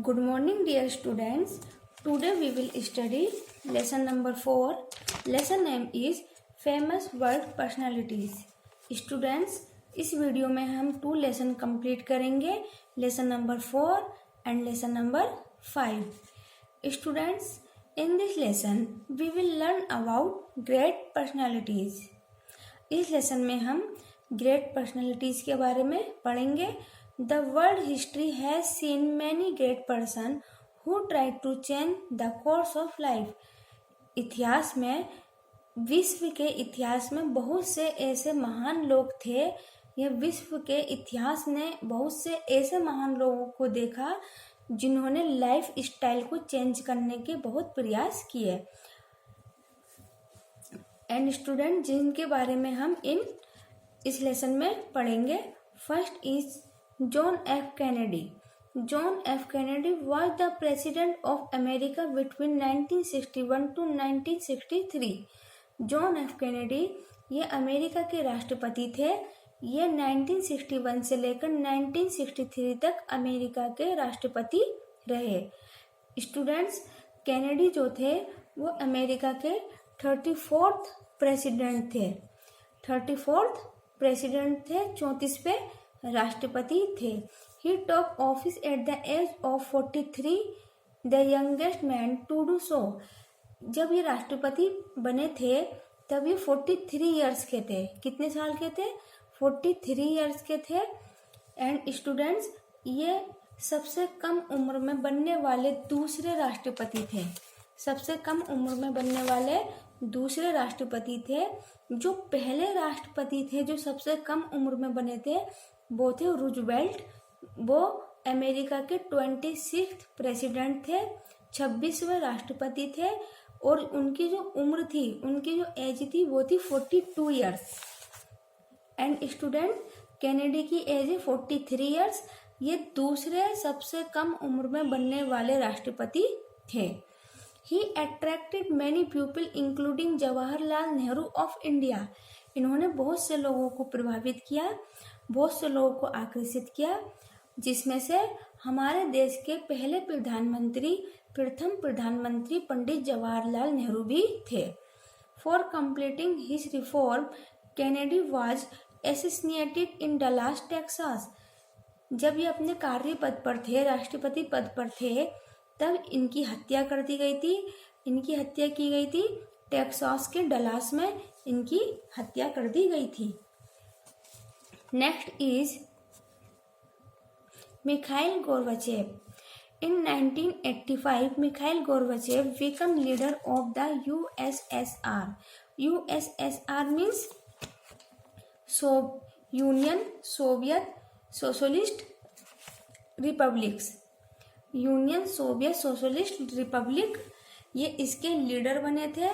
Good morning, dear students. Today we will study lesson number 4. Lesson name is Famous World Personalities. Students, इस video में हम 2 lesson complete करेंगे, lesson number 4 and lesson number 5. Students, in this lesson we will learn about great personalities. इस lesson में हम great personalities के बारे में पढ़ेंगे. The world history has seen many great person who tried to change the course of life. इतिहास में, विश्व के इतिहास में बहुत से ऐसे महान लोग थे. यह विश्व के इतिहास ने बहुत से ऐसे महान लोगों को देखा जिन्होंने लाइफ स्टाइल को चेंज करने के बहुत प्रयास किए. एंड स्टूडेंट, जिनके बारे में हम इस लेसन में पढ़ेंगे. First is John F. Kennedy. John F. Kennedy was the president of America between 1961 to 1963. John F. Kennedy ये अमेरिका के राष्ट्रपति थे. ये 1961 से लेकर 1963 तक अमेरिका के राष्ट्रपति रहे. स्टूडेंट्स, कैनेडी जो थे वो अमेरिका के 34th प्रेसिडेंट थे. 34th प्रेसिडेंट थे, 34वें राष्ट्रपति थे. He took office at the age of 43, the youngest man to do so. जब ये राष्ट्रपति बने थे तब ये 43 इयर्स के थे. कितने साल के थे? 43 इयर्स के थे. एंड स्टूडेंट्स, ये सबसे कम उम्र में बनने वाले दूसरे राष्ट्रपति थे. सबसे कम उम्र में बनने वाले दूसरे राष्ट्रपति थे. जो पहले राष्ट्रपति थे जो सबसे कम उम्र में बने थे वो थे रूजवेल्ट. वो अमेरिका के 26th प्रेसिडेंट थे, 26वें राष्ट्रपति थे. और उनकी जो उम्र थी, उनकी जो एज थी वो थी 42 इयर्स. एंड स्टूडेंट, कैनेडी की एज है 43 इयर्स. ये दूसरे सबसे कम उम्र में बनने वाले राष्ट्रपति थे. He attracted many people including Jawaharlal Nehru of India. इन्होंने बहुत से लोगों को प्रभावित किया, बहुत से लोगों को आकर्षित किया, जिसमें से हमारे देश के पहले प्रथम प्रधानमंत्री पंडित जवाहरलाल नेहरू भी थे. For completing his reform, Kennedy was assassinated in Dallas, Texas. जब ये अपने कार्य पद पर थे, राष्ट्रपति पद पर थे, तब इनकी हत्या कर दी गई थी. इनकी हत्या की गई थी टेक्सास के डलास में. इनकी हत्या कर दी गई थी. Next is Mikhail Gorbachev. In 1985 Mikhail Gorbachev become leader of the USSR. USSR means union Soviet socialist republics. Union Soviet socialist Republic, ये इसके लीडर बने थे.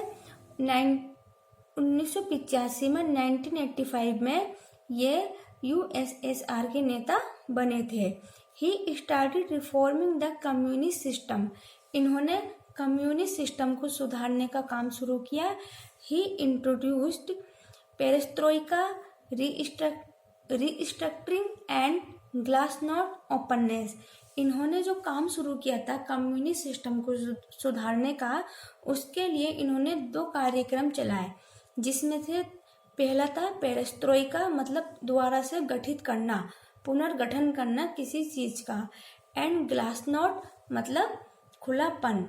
1985 में, 1985 में ये USSR के नेता बने थे. He started reforming the communist system. इन्होंने कम्युनिस्ट सिस्टम को सुधारने का काम शुरू किया. He introduced perestroika, restructuring and glasnost openness. इन्होंने जो काम शुरू किया था कम्युनिस्ट सिस्टम को सुधारने का, उसके लिए इन्होंने 2 कार्यक्रम चलाए, जिसमें से पहला था पेरेस्ट्रोइका, मतलब दोबारा से गठित करना, पुनर्गठन करना किसी चीज का. एंड ग्लासनोस्ट मतलब खुलापन.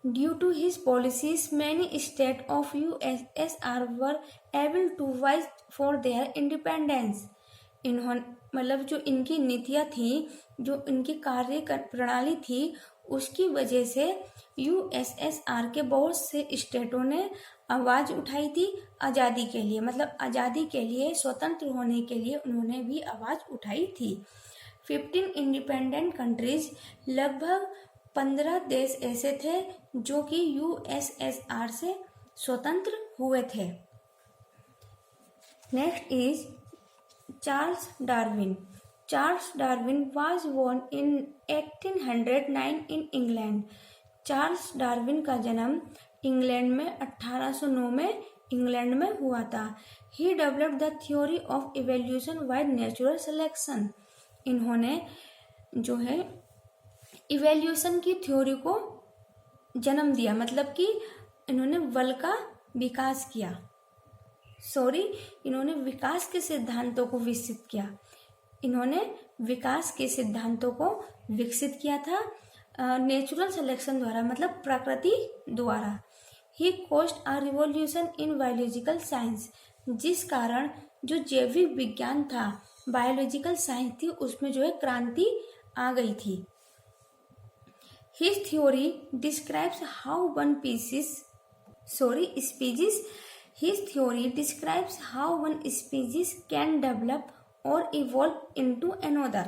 Due to his policies many state of USSR were able to vie for their independence. इन्होंने मतलब जो इनकी नीतियाँ थी, जो इनकी कार्य प्रणाली थी, उसकी वजह से USSR के बहुत से स्टेटों ने आवाज़ उठाई थी आज़ादी के लिए. मतलब आज़ादी के लिए, स्वतंत्र होने के लिए उन्होंने भी आवाज़ उठाई थी. 15 इंडिपेंडेंट कंट्रीज, लगभग 15 देश ऐसे थे जो कि USSR से स्वतंत्र हुए थे. Next is Charles Darwin. Charles Darwin was born in 1809 in England. Charles Darwin का जन्म इंग्लैंड में 1809 में इंग्लैंड में हुआ था. He developed the theory of evolution by natural selection. इन्होंने जो है इवैल्यूएशन की थ्योरी को जन्म दिया, मतलब कि इन्होंने बल का विकास किया, इन्होंने विकास के सिद्धांतों को विकसित किया, इन्होंने विकास के सिद्धांतों को विकसित किया था नेचुरल सिलेक्शन द्वारा, मतलब प्रकृति द्वारा। He caused a revolution in biological science, जिस कारण जो जैविक विज्ञान था, बायोलॉजिकल साइंस थी, उसमें जो है क्रांति आ गई थी। His theory describes how one species can develop or evolve into another.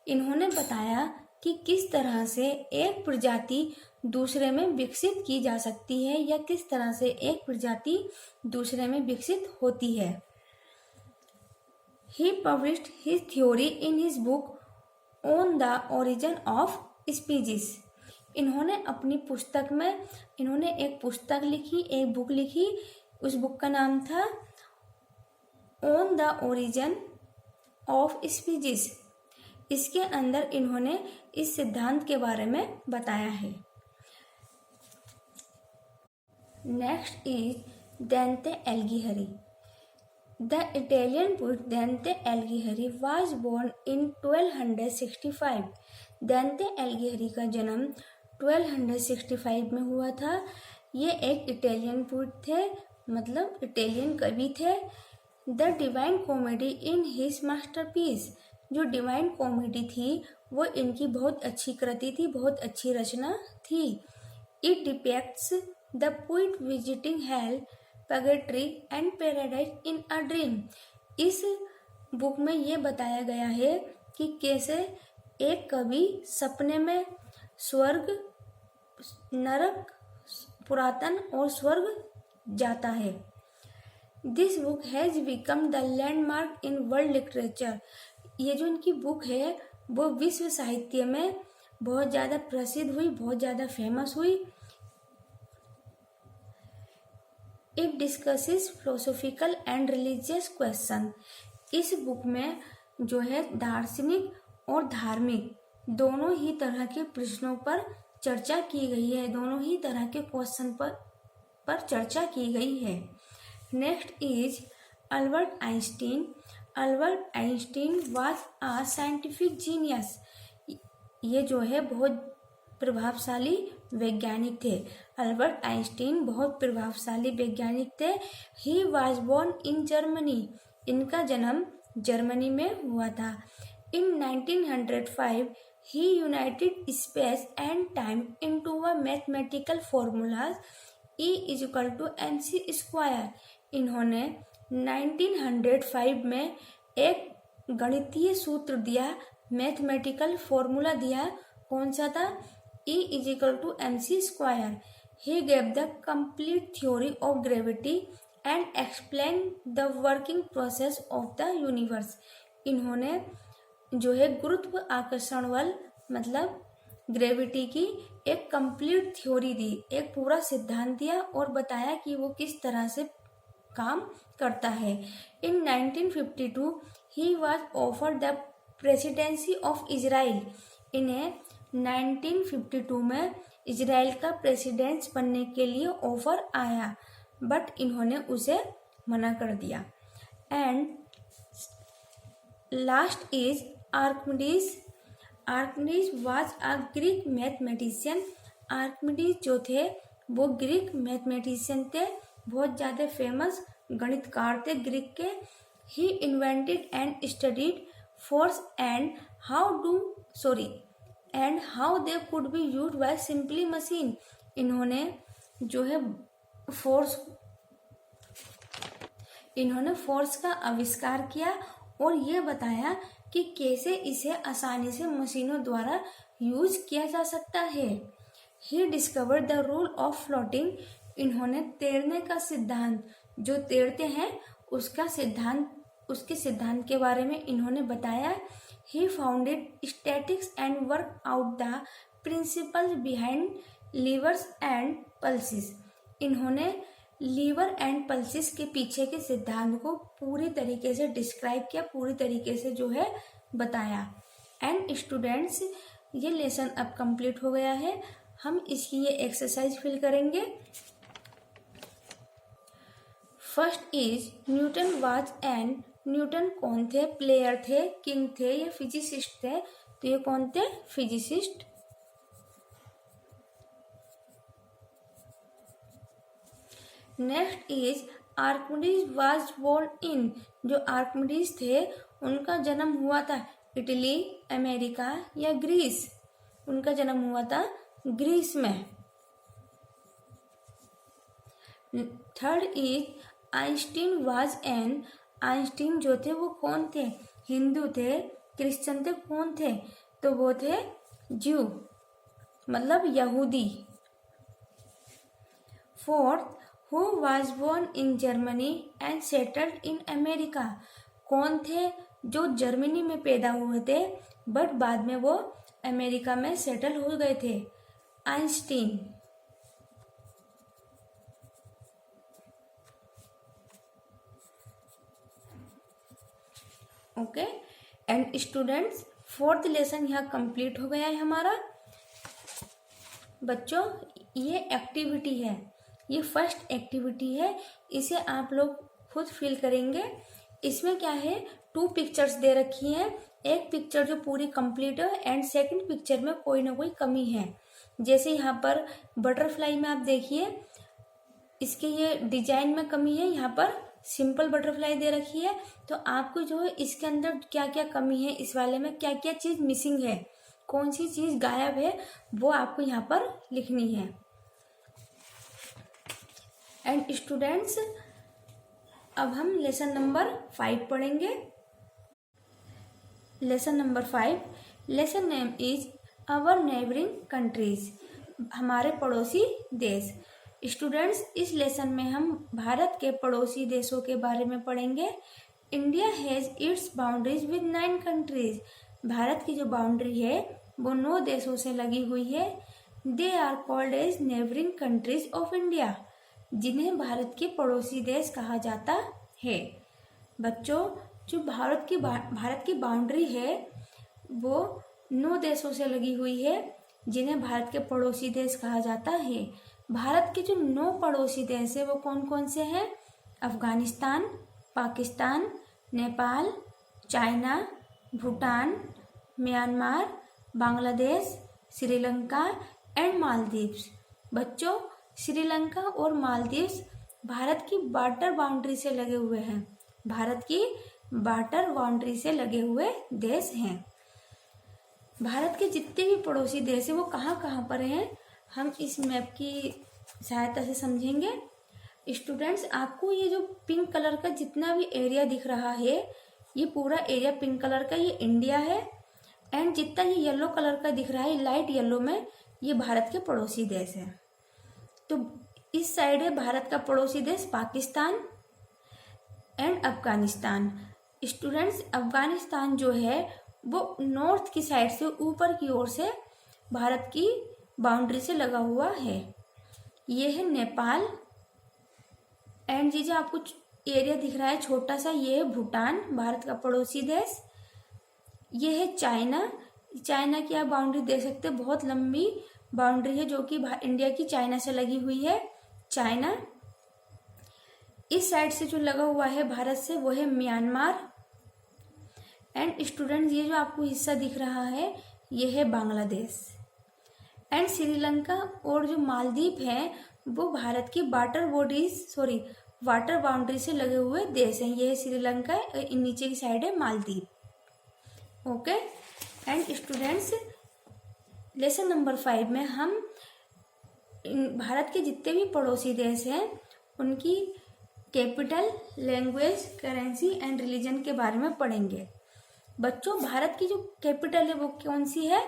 इन्होंने बताया कि किस तरह से एक प्रजाति दूसरे में विकसित की जा सकती है या किस तरह से एक प्रजाति दूसरे में विकसित होती है। He published his theory in his book On the Origin of Species. इन्होंने अपनी पुस्तक में एक पुस्तक लिखी, एक बुक लिखी, उस बुक का नाम था on the origin of species. इसके अंदर इन्होंने इस सिद्धांत के बारे में बताया है। नेक्स्ट इज दांते एलिघिरी। द इटालियन पोएट दांते एलिघिरी वाज बोर्न इन 1265। दांते एलिघिरी का जन्म 1265 में हुआ था। ये एक इटालियन पोएट थे, मतलब इटालियन कवि थे। The divine comedy in his masterpiece, जो डिवाइन कॉमेडी थी वो इनकी बहुत अच्छी कृति थी, बहुत अच्छी रचना थी। It depicts the poet visiting hello, purgatory and paradise in a dream. इस बुक में ये बताया गया है कि कैसे एक कवि सपने में स्वर्ग, नरक, पुरातन और स्वर्ग जाता है। This book has become the landmark in world literature. ये जो इनकी बुक है वो विश्व साहित्य में बहुत ज़्यादा प्रसिद्ध हुई, बहुत ज़्यादा फेमस हुई। It discusses philosophical and religious question. इस बुक में जो है दार्शनिक और धार्मिक दोनों ही तरह के प्रश्नों पर चर्चा की गई है, दोनों ही तरह के क्वेश्चन पर चर्चा की गई है। Next is Albert Einstein. Albert Einstein was a scientific genius. ये जो है बहुत प्रभावशाली वैज्ञानिक थे। अल्बर्ट आइंस्टीन बहुत प्रभावशाली वैज्ञानिक थे। He was born in Germany. इनका जन्म जर्मनी में हुआ था। इन 1905 he united space and time into a mathematical formulas E = mc square। इन्होंने 1905 में एक गणितीय सूत्र दिया, मैथमेटिकल फॉर्मूला दिया। कौन सा था? E = mc square। He gave the complete theory of gravity and explained the working process of the universe। इन्होंने जो है गुरुत्व आकर्षण बल, मतलब ग्रेविटी की एक कंप्लीट थ्योरी दी, एक पूरा सिद्धांत दिया और बताया कि वो किस तरह से काम करता है। इन 1952 he was offered the presidency of Israel. इन्हें 1952 में इजराइल का प्रेसिडेंट बनने के लिए ऑफर आया, बट इन्होंने उसे मना कर दिया। And last is Archimedes. Archimedes was a Greek mathematician. Archimedes जो थे वो ग्रीक मैथमेटिशियन थे, बहुत ज़्यादा फेमस गणितकार थे ग्रीक के। He invented and studied force and how they could be used by simply machine. इन्होंने जो है फोर्स का आविष्कार किया और ये बताया कि कैसे इसे आसानी से मशीनों द्वारा यूज किया जा सकता है। He discovered the rule of floating. इन्होंने तैरने का सिद्धांत, जो तैरते हैं उसके सिद्धांत के बारे में इन्होंने बताया। He founded statics and work out the principles behind levers and pulleys. इन्होंने लीवर एंड पल्सिस के पीछे के सिद्धांत को पूरी तरीके से डिस्क्राइब किया, पूरी तरीके से जो है बताया। एंड स्टूडेंट्स ये लेसन अब कंप्लीट हो गया है। हम इसकी ये एक्सरसाइज फिल करेंगे। First is Newton was an, Newton कौन थे? प्लेयर थे, किंग थे या फिजिसिस्ट थे? तो ये कौन थे? Physicist. Next is Archimedes was born in, जो आर्किमिडीज थे उनका जन्म हुआ था इटली, अमेरिका या ग्रीस? उनका जन्म हुआ था ग्रीस में। Third is Einstein was an, Einstein जो थे वो कौन थे? हिंदू थे, क्रिश्चियन थे, कौन थे? तो वो थे ज्यू, मतलब यहूदी। Fourth, who was born in Germany and settled in America, कौन थे जो जर्मनी में पैदा हुए थे बट बाद में वो अमेरिका में सेटल हो गए थे? Einstein. Okay and students, fourth lesson यहाँ कंप्लीट हो गया है हमारा। बच्चों ये एक्टिविटी है, ये फर्स्ट एक्टिविटी है, इसे आप लोग खुद फिल करेंगे। इसमें क्या है, 2 पिक्चर्स दे रखी हैं। एक पिक्चर जो पूरी कंप्लीट है एंड सेकंड पिक्चर में कोई ना कोई कमी है। जैसे यहाँ पर बटरफ्लाई में आप देखिए, इसके ये डिजाइन में कमी है, यहाँ पर सिंपल बटरफ्लाई दे रखी है। तो आपको जो है इसके अंदर क्या क्या कमी है, इस वाले में क्या क्या चीज मिसिंग है, कौन सी चीज गायब है, वो आपको यहाँ पर लिखनी है। एंड स्टूडेंट्स, अब हम लेसन नंबर 5 पढ़ेंगे। Lesson number 5, lesson name is our neighbouring countries, हमारे पड़ोसी देश। स्टूडेंट्स, इस लेसन में हम भारत के पड़ोसी देशों के बारे में पढ़ेंगे। India has its boundaries with 9 countries, Bharat की जो बाउंड्री है वो 9 देशों से लगी हुई है। They are called as neighbouring countries of India, जिन्हें भारत के पड़ोसी देश कहा जाता है। बच्चों, जो भारत की बाउंड्री है वो 9 देशों से लगी हुई है, जिन्हें भारत के पड़ोसी देश कहा जाता है। भारत के जो 9 पड़ोसी देश है वो कौन कौन से हैं? Afghanistan, Pakistan, Nepal, China, Bhutan, Myanmar, Bangladesh, Sri Lanka and Maldives. बच्चों, श्रीलंका और मालदीव्स भारत की बॉर्डर बाउंड्री से लगे हुए हैं, भारत की बॉर्डर बाउंड्री से लगे हुए देश हैं। भारत के जितने भी पड़ोसी देश हैं वो कहाँ कहाँ पर हैं, हम इस मैप की सहायता से समझेंगे। स्टूडेंट्स, आपको ये जो पिंक कलर का जितना भी एरिया दिख रहा है, ये पूरा एरिया पिंक कलर का ये इंडिया है। एंड जितना ये येलो कलर का दिख रहा है लाइट येलो में, ये भारत के पड़ोसी देश है। तो इस साइड है भारत का पड़ोसी देश पाकिस्तान एंड अफगानिस्तान। स्टूडेंट्स, अफगानिस्तान जो है वो नॉर्थ की साइड से ऊपर की ओर से भारत की बाउंड्री से लगा हुआ है। ये है नेपाल एंड ये जो आपको एरिया दिख रहा है छोटा सा, ये है भूटान, भारत का पड़ोसी देश। ये है चाइना, चाइना की आप बाउंड्री देख सकते हैं, बहुत लंबी बाउंड्री है जो कि इंडिया की चाइना से लगी हुई है। चाइना इस साइड से जो लगा हुआ है भारत से वो है म्यांमार। एंड स्टूडेंट्स, ये जो आपको हिस्सा दिख रहा है ये है बांग्लादेश। एंड श्रीलंका और जो मालदीव है वो भारत की वाटर बाउंड्री से लगे हुए देश हैं। ये है श्रीलंका, नीचे की साइड है Maldives. Okay and students, lesson number 5 में हम भारत के जितने भी पड़ोसी देश हैं उनकी capital, language, currency and religion के बारे में पढ़ेंगे। बच्चों, भारत की जो कैपिटल है वो कौन सी है?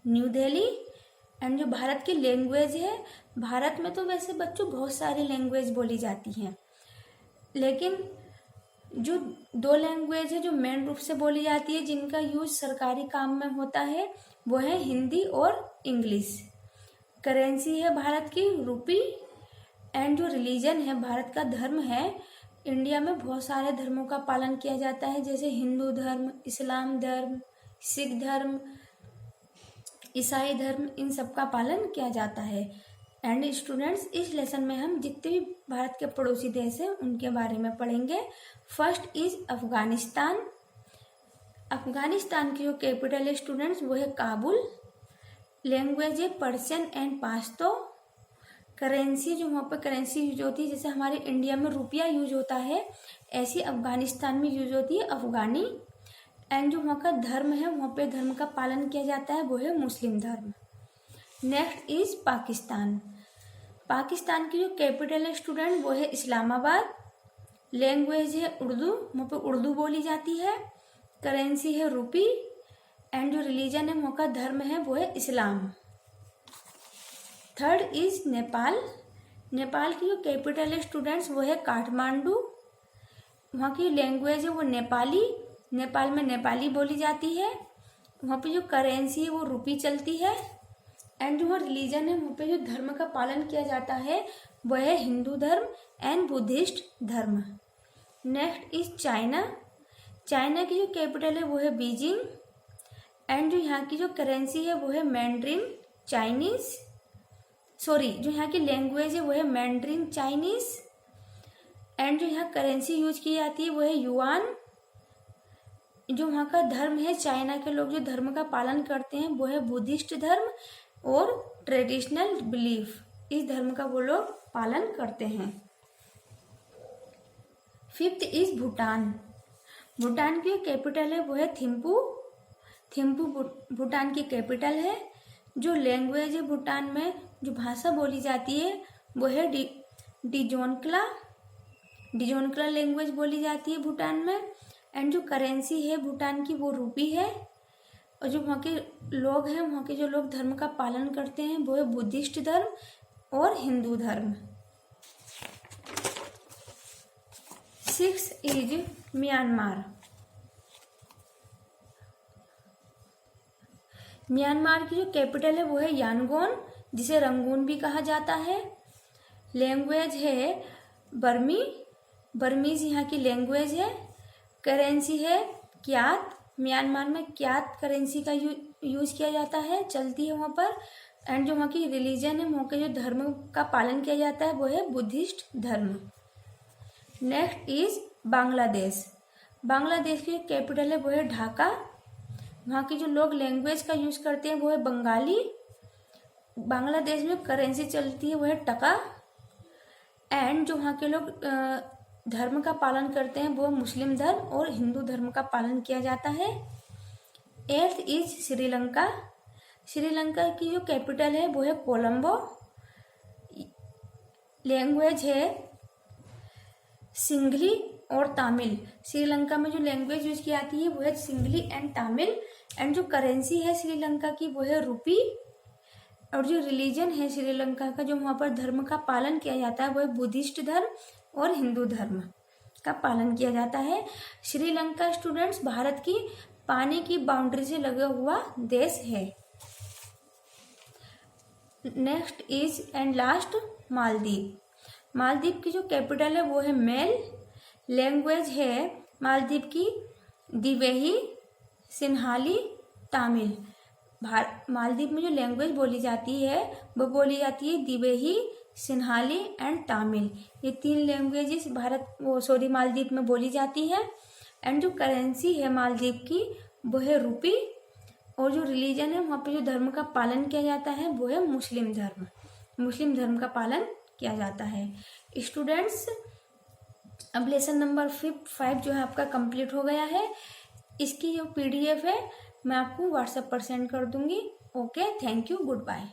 न्यू दिल्ली। एंड जो भारत की लैंग्वेज है, भारत में तो वैसे बच्चों बहुत सारी लैंग्वेज बोली जाती हैं, लेकिन जो 2 लैंग्वेज है जो मेन रूप से बोली जाती है, जिनका यूज सरकारी काम में होता है, वो है हिंदी और इंग्लिश। करेंसी है भारत की रुपी। एंड जो रिलीजन है, भारत का धर्म है, इंडिया में बहुत सारे धर्मों का पालन किया जाता है, जैसे हिंदू धर्म, इस्लाम धर्म, सिख धर्म, ईसाई धर्म, इन सब का पालन किया जाता है। एंड स्टूडेंट्स, इस लेसन में हम जितने भी भारत के पड़ोसी देश हैं उनके बारे में पढ़ेंगे। First is Afghanistan. अफगानिस्तान की जो कैपिटल है स्टूडेंट्स वो है काबुल। लैंग्वेज है पर्शियन एंड पाश्तो। करेंसी, जो वहाँ पर करेंसी यूज होती है, जैसे हमारे इंडिया में रुपया यूज होता है, ऐसी अफगानिस्तान में यूज होती है अफगानी। एंड जो वहाँ का धर्म है, वहाँ पे धर्म का पालन किया जाता है वो है मुस्लिम धर्म। Next is Pakistan. पाकिस्तान की जो कैपिटल है स्टूडेंट वो है इस्लामाबाद। लैंग्वेज है उर्दू, वहाँ पे उर्दू बोली जाती है। करेंसी है रुपी। एंड जो रिलीजन है, वहाँ का धर्म है वो है इस्लाम। Third is Nepal. नेपाल की जो कैपिटल है स्टूडेंट्स वो है काठमांडू। वहाँ की लैंग्वेज है वो नेपाली। नेपाल में नेपाली बोली जाती है। वहाँ पे जो करेंसी है वो रुपी चलती है। एंड जो वहाँ रिलीजन है, वहाँ पे जो धर्म का पालन किया जाता है वो है हिंदू धर्म एंड बुद्धिस्ट धर्म। Next is China. चाइना की जो कैपिटल है वो है बीजिंग। एंड जो यहाँ की जो करेंसी है वो है मैंड्रिन चाइनीज। जो यहाँ की लैंग्वेज है वो है मैंड्रिन चाइनीज। एंड जो यहाँ करेंसी यूज की जाती है वो है युआन। जो वहाँ का धर्म है, चाइना के लोग जो धर्म का पालन करते हैं वो है बुद्धिस्ट धर्म और ट्रेडिशनल बिलीफ, इस धर्म का वो लोग पालन करते हैं। Fifth is Bhutan. भूटान की कैपिटल है वो है थिम्पू। थिम्पू भूटान की कैपिटल है। जो लैंग्वेज है भूटान में, जो भाषा बोली जाती है वो है डिजोनकला। डिजोनकला लैंग्वेज बोली जाती है भूटान में। एंड जो करेंसी है भूटान की वो रुपी है। और जो वहाँ के लोग हैं, वहाँ के जो लोग धर्म का पालन करते हैं वो है बुद्धिस्ट धर्म और हिंदू धर्म। Six is Myanmar. म्यांमार की जो कैपिटल है वो है यांगोन, जिसे रंगून भी कहा जाता है। लैंग्वेज है बर्मीज यहाँ की लैंग्वेज है। करेंसी है क्यात। म्यांमार में क्यात करेंसी का यूज किया जाता है, चलती है वहाँ पर। एंड जो वहाँ की रिलीजन है, वहाँ के जो धर्म का पालन किया जाता है वो है बुद्धिस्ट धर्म। Next is Bangladesh. बांग्लादेश की कैपिटल है वो है ढाका। वहाँ के जो लोग लैंग्वेज का यूज करते हैं वो है बंगाली। बांग्लादेश में करेंसी चलती है वो है टका। एंड जो वहाँ के लोग धर्म का पालन करते हैं वो मुस्लिम धर्म और हिंदू धर्म का पालन किया जाता है। Eighth is Sri Lanka. श्रीलंका की जो कैपिटल है वो है कोलंबो। लैंग्वेज है सिंघली और तमिल। श्रीलंका में जो लैंग्वेज यूज की जाती है वो है सिंघली एंड तमिल। एंड जो करेंसी है श्रीलंका की वो है रुपी। और जो रिलीजन है श्रीलंका का, जो वहाँ पर धर्म का पालन किया जाता है वो है बुद्धिस्ट धर्म और हिंदू धर्म का पालन किया जाता है। श्रीलंका स्टूडेंट्स भारत की पानी की बाउंड्री से लगा हुआ देश है। Next is and last Maldives. Maldives की जो कैपिटल है वो है मेल। लैंग्वेज है मालदीव की दिवेही, सिन्हाली, तमिल। मालदीव में जो लैंग्वेज बोली जाती है वो बोली जाती है दिवेही, सिन्हाली एंड तमिल। ये तीन लैंग्वेजेस मालदीव में बोली जाती है। एंड जो करेंसी है मालदीव की वो है रुपी। और जो रिलीजन है वहाँ पे जो धर्म का पालन किया जाता है वो है मुस्लिम धर्म। मुस्लिम धर्म का पालन किया जाता है। स्टूडेंट्स, अब लेसन नंबर 5 जो है आपका कंप्लीट हो गया है। इसकी जो PDF है मैं आपको व्हाट्सएप पर सेंड कर दूंगी। Okay, thank you, good bye.